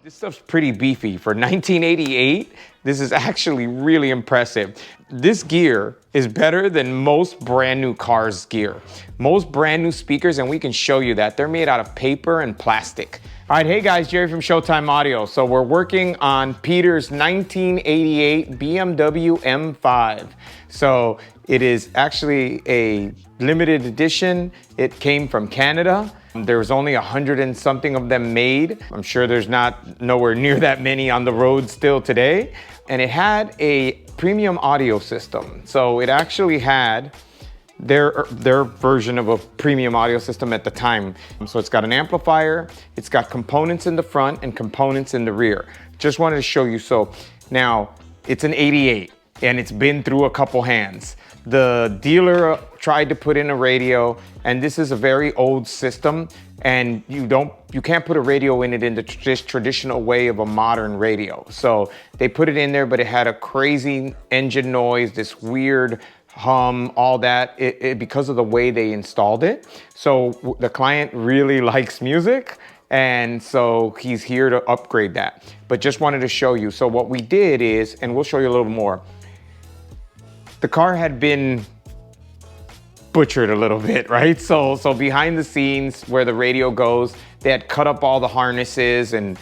This stuff's pretty beefy. For 1988, this is actually really impressive. This gear is better than most brand new cars gear. Most brand new speakers, and we can show you that, they're made out of paper and plastic. All right, hey guys, Jerry from Showtime Audio. So we're working on Peter's 1988 BMW M5. So it is actually a limited edition. It came from Canada. There was only 100 and something of them made. I'm sure there's nowhere near that many on the road still today. And it had a premium audio system. So it actually had their version of a premium audio system at the time. So it's got an amplifier, it's got components in the front and components in the rear. Just wanted to show you. So now it's an 88 and it's been through a couple hands. The dealer tried to put in a radio, and this is a very old system, and you can't put a radio in it in the traditional way of a modern radio. So they put it in there, but it had a crazy engine noise, this weird hum, all that, because of the way they installed it. So the client really likes music, and so he's here to upgrade that. But just wanted to show you. So what we did is, and we'll show you a little more, the car had been butchered a little bit, right? So behind the scenes where the radio goes, they had cut up all the harnesses, and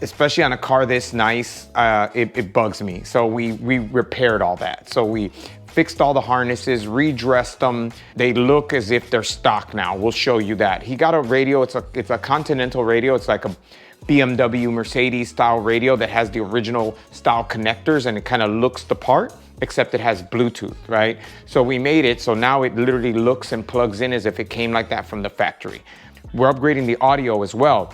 especially on a car this nice, it bugs me. So we repaired all that. So we fixed all the harnesses, redressed them. They look as if they're stock now. We'll show you that. He got a radio, it's a Continental radio. It's like a BMW Mercedes style radio that has the original style connectors, and it kind of looks the part, except it has Bluetooth, right? So we made it so now it literally looks and plugs in as if it came like that from the factory. We're upgrading the audio as well.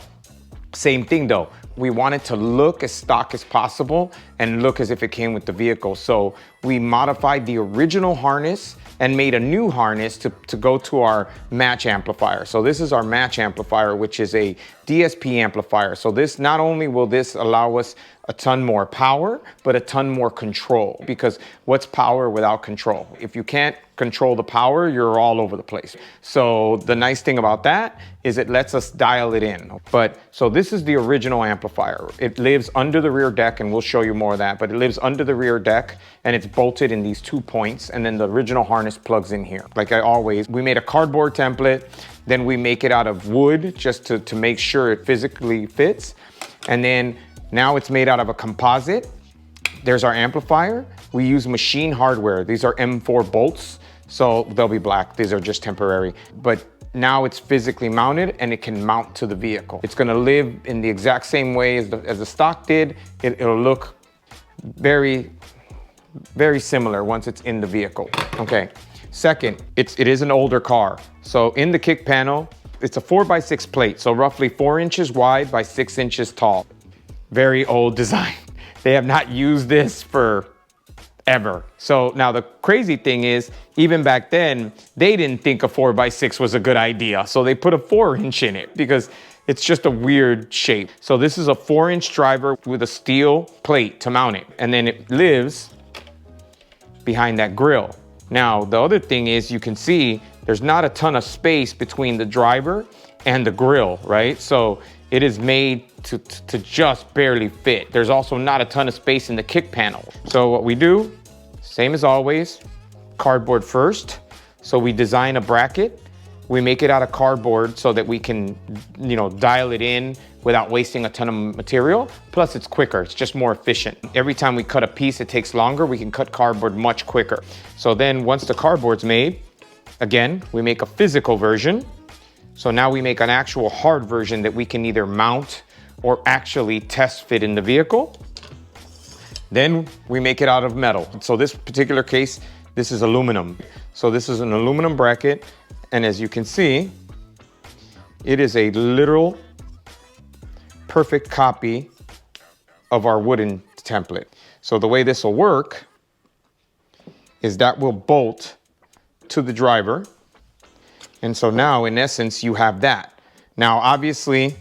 Same thing though. We want it to look as stock as possible and look as if it came with the vehicle. So we modified the original harness and made a new harness to go to our match amplifier. So this is our match amplifier, which is a DSP amplifier. So this, not only will this allow us a ton more power, but a ton more control, because what's power without control? If you can't control the power, you're all over the place. So the nice thing about that is it lets us dial it in. But so this is the original amplifier. It lives under the rear deck, and we'll show you more of that, but it lives under the rear deck and it's bolted in these 2 points, and then the original harness plugs in here. Like we made a cardboard template, then we make it out of wood just to make sure it physically fits. And then now it's made out of a composite. There's our amplifier. We use machine hardware. These are M4 bolts, so they'll be black. These are just temporary. But now it's physically mounted, and it can mount to the vehicle. It's gonna live in the exact same way as the stock did. It'll look very, very similar once it's in the vehicle. Okay. Second, it is an older car. So in the kick panel, it's a 4x6 plate, so roughly 4 inches wide by 6 inches tall. Very old design. They have not used this for ever. So now the crazy thing is, even back then, they didn't think a 4x6 was a good idea. So they put a 4-inch in it because it's just a weird shape. So this is a 4-inch driver with a steel plate to mount it. And then it lives behind that grill. Now, the other thing is, you can see there's not a ton of space between the driver and the grill, right? So it is made to just barely fit. There's also not a ton of space in the kick panel. So what we do, same as always, cardboard first. So we design a bracket. We make it out of cardboard so that we can, dial it in without wasting a ton of material. Plus it's quicker, it's just more efficient. Every time we cut a piece, it takes longer. We can cut cardboard much quicker. So then once the cardboard's made, again, we make a physical version. So now we make an actual hard version that we can either mount or actually test fit in the vehicle. Then we make it out of metal. So this particular case, this is aluminum. So this is an aluminum bracket. And as you can see, it is a literal perfect copy of our wooden template. So the way this will work is that will bolt to the driver. And so now, in essence, you have that. Now, obviously,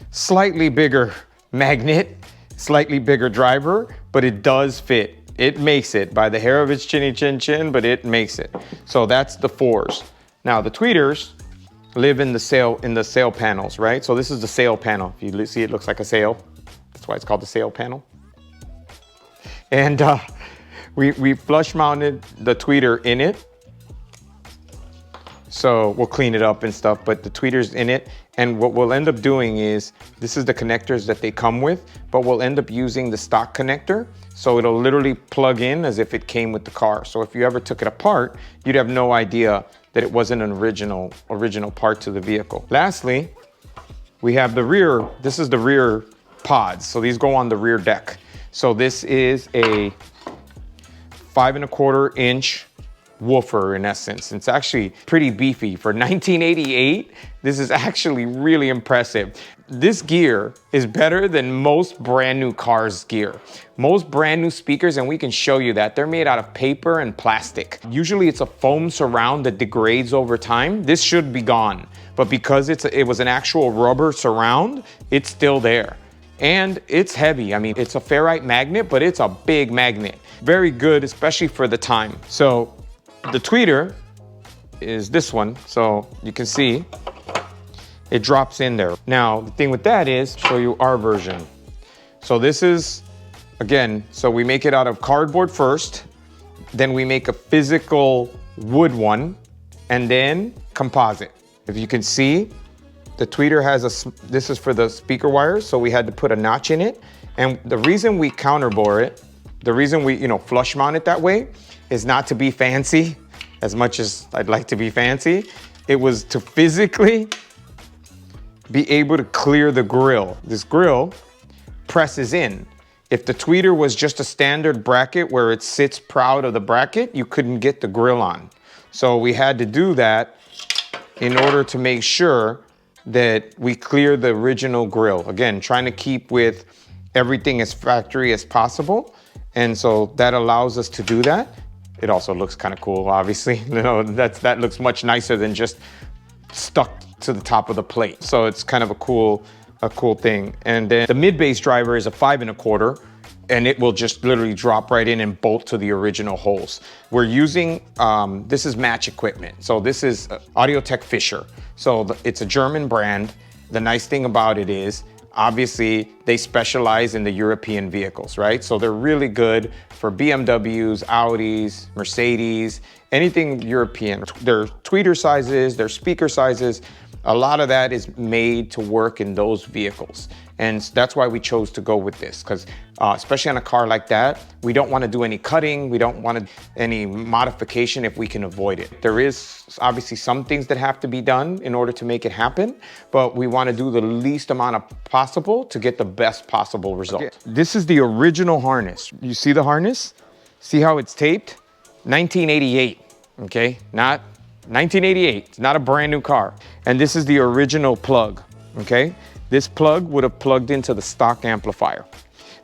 slightly bigger magnet, slightly bigger driver, but it does fit. It makes it by the hair of its chinny chin chin, but it makes it. So that's the 4s. Now the tweeters, live in the sail panels, right? So this is the sail panel. If you see, it looks like a sail. That's why it's called the sail panel. And we flush mounted the tweeter in it. So we'll clean it up and stuff, but the tweeter's in it. And what we'll end up doing is, this is the connectors that they come with, but we'll end up using the stock connector. So it'll literally plug in as if it came with the car. So if you ever took it apart, you'd have no idea that it wasn't an original part to the vehicle. Lastly, we have the rear. This is the rear pods. So these go on the rear deck. So this is a 5¼ inch woofer in essence. It's actually pretty beefy. For 1988, this is actually really impressive. This gear is better than most brand new cars gear. Most brand new speakers, and we can show you that, they're made out of paper and plastic. Usually it's a foam surround that degrades over time. This should be gone, but because it was an actual rubber surround, it's still there. And it's heavy. I mean, it's a ferrite magnet, but it's a big magnet. Very good, especially for the time. So the tweeter is this one. So you can see it drops in there. Now, the thing with that is, show you our version. So this is, again, so we make it out of cardboard first, then we make a physical wood one, and then composite. If you can see, the tweeter has this is for the speaker wires, so we had to put a notch in it. And the reason we counterbore it, the reason we, flush mount it that way is not to be fancy, as much as I'd like to be fancy. It was to physically be able to clear the grill. This grill presses in. If the tweeter was just a standard bracket where it sits proud of the bracket, you couldn't get the grill on. So we had to do that in order to make sure that we clear the original grill. Again, trying to keep with everything as factory as possible. And so that allows us to do that. It also looks kind of cool, obviously. That looks much nicer than just stuck to the top of the plate. So it's kind of a cool thing. And then the mid-bass driver is a 5¼ and it will just literally drop right in and bolt to the original holes. We're using, this is Match equipment. So this is Audio-Tech Fischer. So it's a German brand. The nice thing about it is, obviously, they specialize in the European vehicles, right? So they're really good for BMWs, Audis, Mercedes, anything European. Their tweeter sizes, their speaker sizes, a lot of that is made to work in those vehicles. And that's why we chose to go with this, because especially on a car like that, we don't want to do any cutting, we don't want any modification if we can avoid it. There is obviously some things that have to be done in order to make it happen, but we want to do the least amount of possible to get the best possible result. Okay. This is the original harness. You see the harness? See how it's taped? 1988, okay? Not 1988, it's not a brand new car. And this is the original plug, okay? This plug would have plugged into the stock amplifier.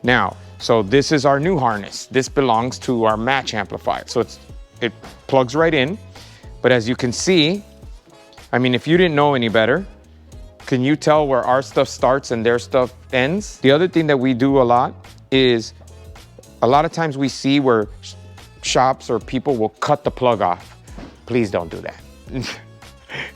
Now, so this is our new harness. This belongs to our Match amplifier. So it plugs right in. But as you can see, I mean, if you didn't know any better, can you tell where our stuff starts and their stuff ends? The other thing that we do a lot is, a lot of times we see where shops or people will cut the plug off. Please don't do that.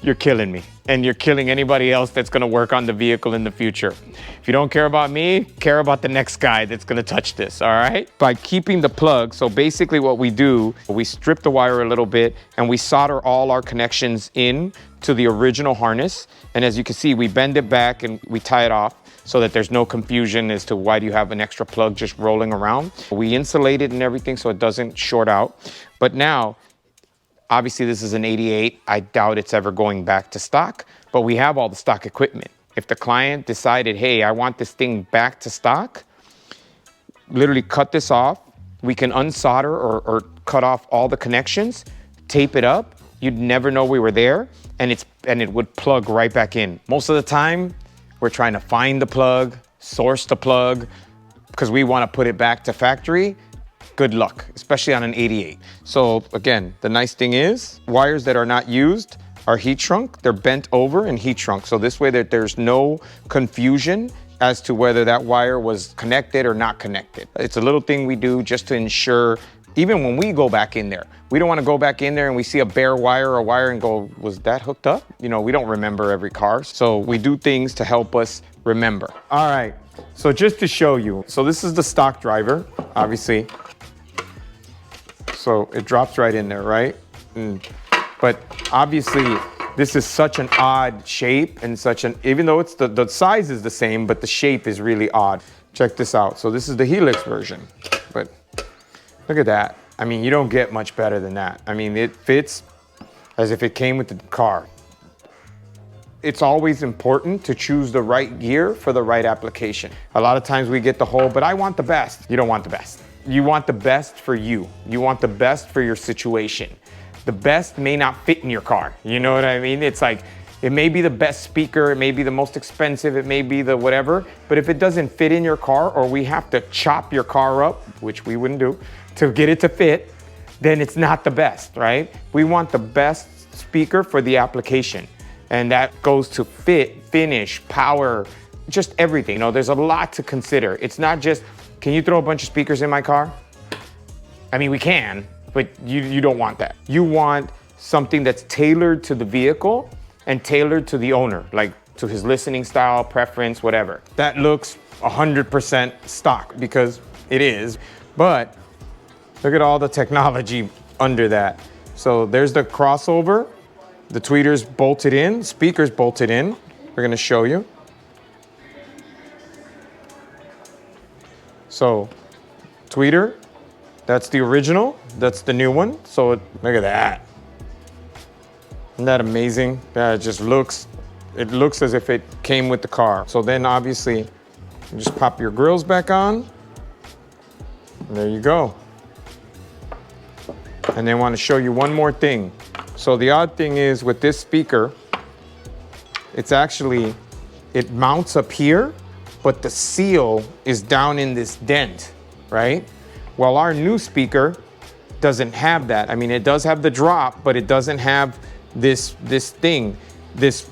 You're killing me, and you're killing anybody else that's gonna work on the vehicle in the future. If you don't care about me, care about the next guy that's gonna touch this, all right? By keeping the plug, so basically what we do, we strip the wire a little bit and we solder all our connections in to the original harness. And as you can see, we bend it back and we tie it off so that there's no confusion as to why do you have an extra plug just rolling around. We insulate it and everything so it doesn't short out. But now, obviously, this is an 88. I doubt it's ever going back to stock, but we have all the stock equipment. If the client decided, hey, I want this thing back to stock, literally cut this off. We can unsolder or cut off all the connections, tape it up. You'd never know we were there, and it would plug right back in. Most of the time, we're trying to find the plug, source the plug, because we want to put it back to factory. Good luck, especially on an 88. So again, the nice thing is, wires that are not used are heat shrunk. They're bent over and heat shrunk. So this way that there's no confusion as to whether that wire was connected or not connected. It's a little thing we do just to ensure Even when we go back in there, we don't want to go back in there and we see a bare wire or wire and go, was that hooked up? You know, we don't remember every car. So we do things to help us remember. All right, so just to show you, so this is the stock driver, obviously. So it drops right in there, right? But obviously, this is such an odd shape and such an, even though it's the size is the same, but the shape is really odd. Check this out. So this is the Helix version, but look at that. I mean, you don't get much better than that. I mean, it fits as if it came with the car. It's always important to choose the right gear for the right application. A lot of times we get the whole, but I want the best. You don't want the best. You want the best for you. You want the best for your situation. The best may not fit in your car. You know what I mean? It's like, it may be the best speaker, it may be the most expensive, it may be the whatever, but if it doesn't fit in your car, or we have to chop your car up, which we wouldn't do, to get it to fit, then it's not the best, right? We want the best speaker for the application. And that goes to fit, finish, power, just everything. You know, there's a lot to consider. It's not just, can you throw a bunch of speakers in my car? I mean, we can, but you don't want that. You want something that's tailored to the vehicle and tailored to the owner, like to his listening style, preference, whatever. That looks 100% stock because it is, but look at all the technology under that. So there's the crossover, the tweeters bolted in, speakers bolted in. We're gonna show you. So tweeter, that's the original, that's the new one. So look at that. Isn't that amazing? That just looks, it looks as if it came with the car. So then obviously, you just pop your grills back on. And there you go. And then I want to show you one more thing. So the odd thing is with this speaker, it's actually, it mounts up here, but the seal is down in this dent, right? Well, our new speaker doesn't have that. I mean, it does have the drop, but it doesn't have this thing, this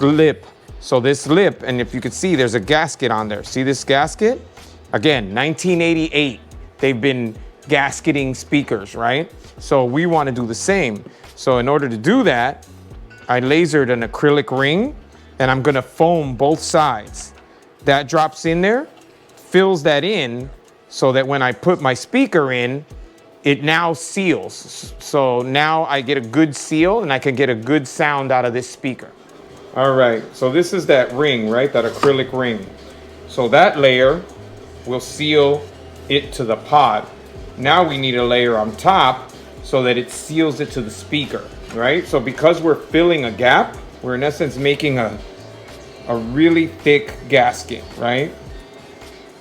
lip. So this lip, and if you can see, there's a gasket on there. See this gasket? Again, 1988, they've been gasketing speakers, right? So we want to do the same. So in order to do that, I lasered an acrylic ring, and I'm gonna foam both sides. That drops in there, fills that in, so that when I put my speaker in, it now seals. So now I get a good seal and I can get a good sound out of this speaker. All right, so this is that ring, right? That acrylic ring. So that layer will seal it to the pod. Now we need a layer on top so that it seals it to the speaker, right? So because we're filling a gap, we're in essence making a really thick gasket, right?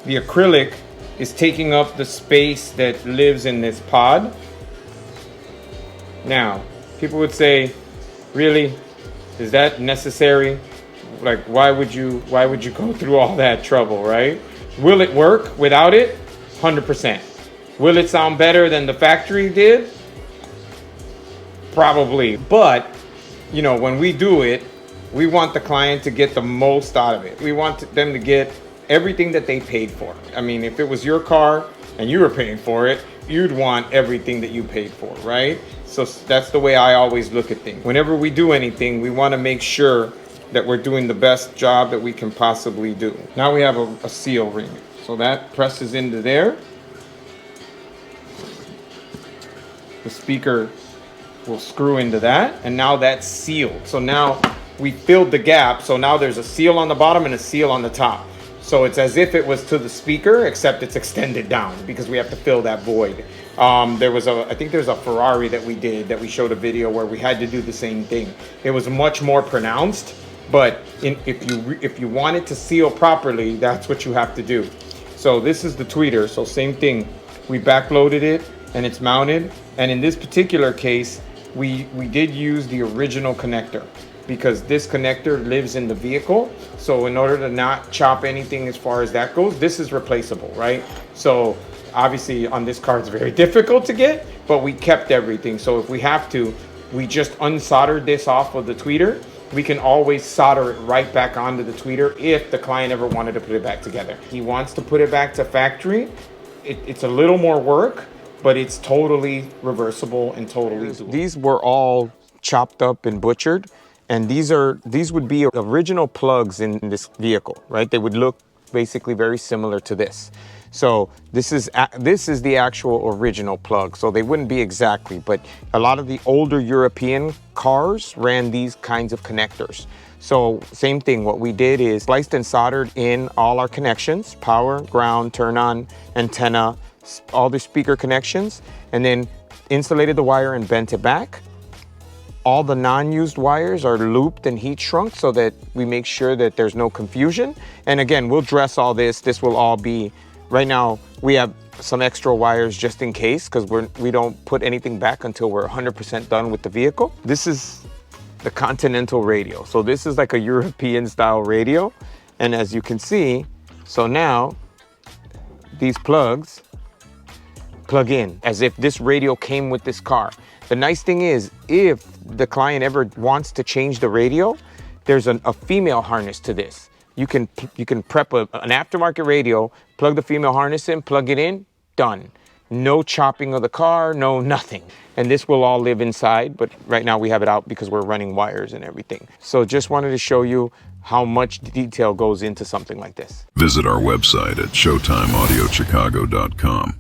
The acrylic is taking up the space that lives in this pod. Now, people would say, really, is that necessary? Like, why would you go through all that trouble, right? Will it work without it? 100%. Will it sound better than the factory did? Probably, but you know, when we do it, we want the client to get the most out of it. We want them to get everything that they paid for. I mean, if it was your car and you were paying for it, you'd want everything that you paid for, right? So that's the way I always look at things. Whenever we do anything, we want to make sure that we're doing the best job that we can possibly do. Now we have a seal ring. So that presses into there. The speaker will screw into that, and now that's sealed. So now we filled the gap, so now there's a seal on the bottom and a seal on the top. So it's as if it was to the speaker, except it's extended down because we have to fill that void. I think there's a Ferrari that we showed a video where we had to do the same thing. It was much more pronounced, but if you want it to seal properly, that's what you have to do. So this is the tweeter, so same thing. We backloaded it and it's mounted. And in this particular case, we did use the original connector because this connector lives in the vehicle. So in order to not chop anything as far as that goes, this is replaceable, right? So obviously on this car, it's very difficult to get, but we kept everything. So if we have to, we just unsoldered this off of the tweeter. We can always solder it right back onto the tweeter if the client ever wanted to put it back together. He wants to put it back to factory. It's a little more work, but it's totally reversible and totally doable. These were all chopped up and butchered, and these would be original plugs in this vehicle, right? They would look basically very similar to this. So this is the actual original plug. So they wouldn't be exactly, but a lot of the older European cars ran these kinds of connectors. So same thing, what we did is sliced and soldered in all our connections, power, ground, turn on, antenna, all the speaker connections, and then insulated the wire and bent it back. All the non-used wires are looped and heat shrunk so that we make sure that there's no confusion. And again, we'll dress all this. This will all be, right now we have some extra wires just in case, because we don't put anything back until we're 100% done with the vehicle. This is the Continental radio. So this is like a European style radio. And as you can see, so now these plugs plug in as if this radio came with this car. The nice thing is, if the client ever wants to change the radio, there's a female harness to this. You can prep an aftermarket radio, plug the female harness in, plug it in, done. No chopping of the car, no nothing. And this will all live inside, but right now we have it out because we're running wires and everything. So just wanted to show you how much detail goes into something like this. Visit our website at showtimeaudiochicago.com.